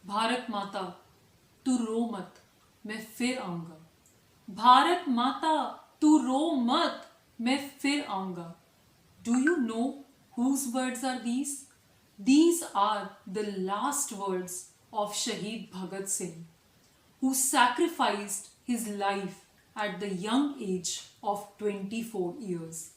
भारत माता तू रो मत, मैं फिर आऊंगा. भारत माता तू रो मत, मैं फिर आऊंगा. Do you know whose words are these? These are the last words of Shaheed Bhagat Singh, who sacrificed his life at the young age of 24 years.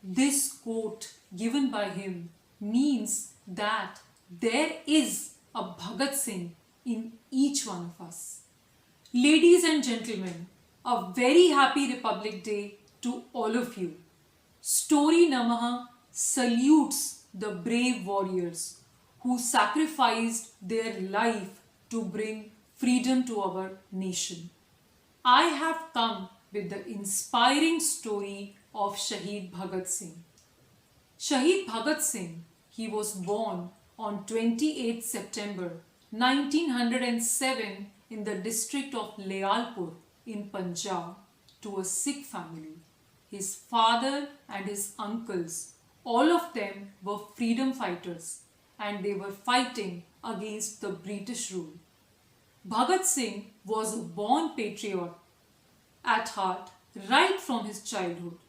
This quote given by him means that there is a Bhagat Singh in each one of us. Ladies and gentlemen, a very happy Republic Day to all of you. Story Namaha salutes the brave warriors who sacrificed their life to bring freedom to our nation. I have come with the inspiring story of Shaheed Bhagat Singh. Shaheed Bhagat Singh, he was born on 28 September 1907 in the district of Layalpur in Punjab to a Sikh family. His father and his uncles, all of them were freedom fighters and they were fighting against the British rule. Bhagat Singh was a born patriot at heart right from his childhood.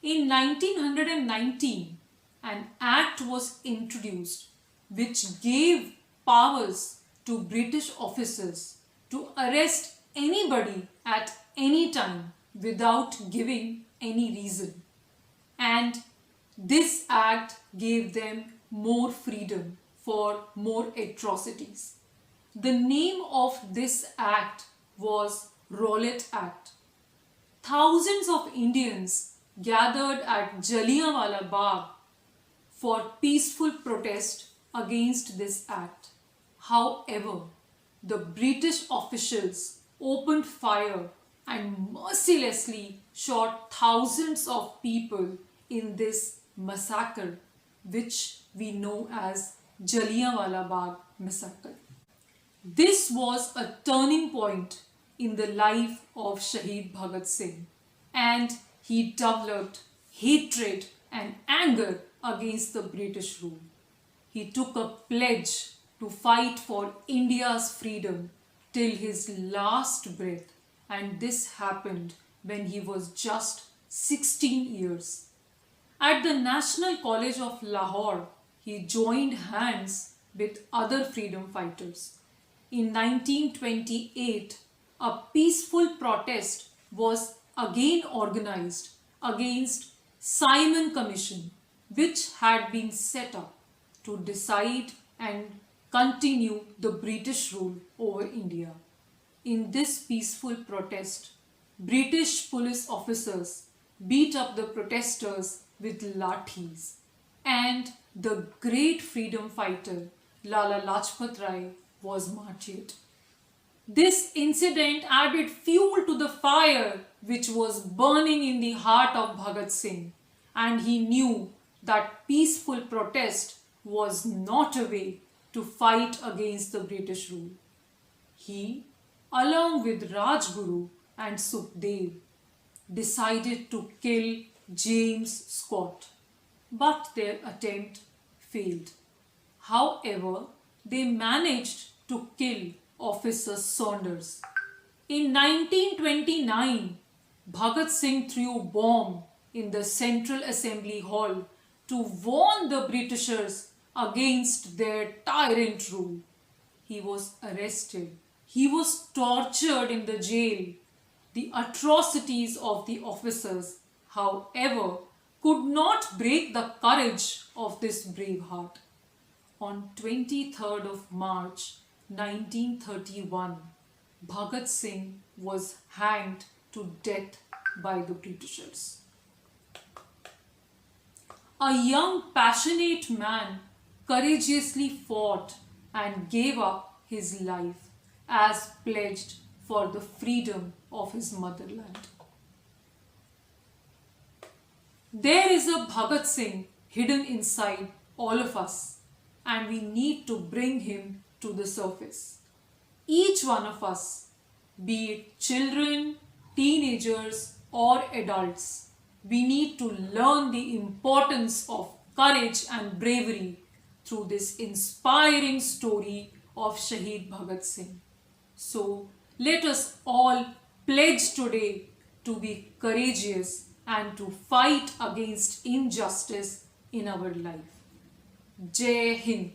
In 1919, an act was introduced which gave powers to British officers to arrest anybody at any time without giving any reason. And this act gave them more freedom for more atrocities. The name of this act was Rowlatt Act. Thousands of Indians gathered at Jallianwala Bagh for peaceful protest against this act. However, the British officials opened fire and mercilessly shot thousands of people in this massacre, which we know as Jallianwala Bagh massacre. This was a turning point in the life of Shaheed Bhagat Singh, and he developed hatred and anger against the British rule. He took a pledge to fight for India's freedom till his last breath, and this happened when he was just 16 years. At the National College of Lahore, he joined hands with other freedom fighters. In 1928, a peaceful protest was again organized against Simon Commission, which had been set up to decide and continue the British rule over India. In this peaceful protest, British police officers beat up the protesters with lathis, and the great freedom fighter Lala Lajpat Rai was martyred. This incident added fuel to the fire which was burning in the heart of Bhagat Singh, and he knew that peaceful protest was not a way to fight against the British rule. He, along with Rajguru and Sukhdev, decided to kill James Scott, but their attempt failed. However, they managed to kill Officer Saunders. In 1929, Bhagat Singh threw a bomb in the Central Assembly Hall to warn the Britishers against their tyrant rule. He was arrested. He was tortured in the jail. The atrocities of the officers, however, could not break the courage of this brave heart. On 23rd of March 1931, Bhagat Singh was hanged to death by the Britishers. A young, passionate man courageously fought and gave up his life as pledged for the freedom of his motherland. There is a Bhagat Singh hidden inside all of us, and we need to bring him to the surface. Each one of us, be it children, teenagers, or adults, we need to learn the importance of courage and bravery through this inspiring story of Shaheed Bhagat Singh. So let us all pledge today to be courageous and to fight against injustice in our life. Jai Hind.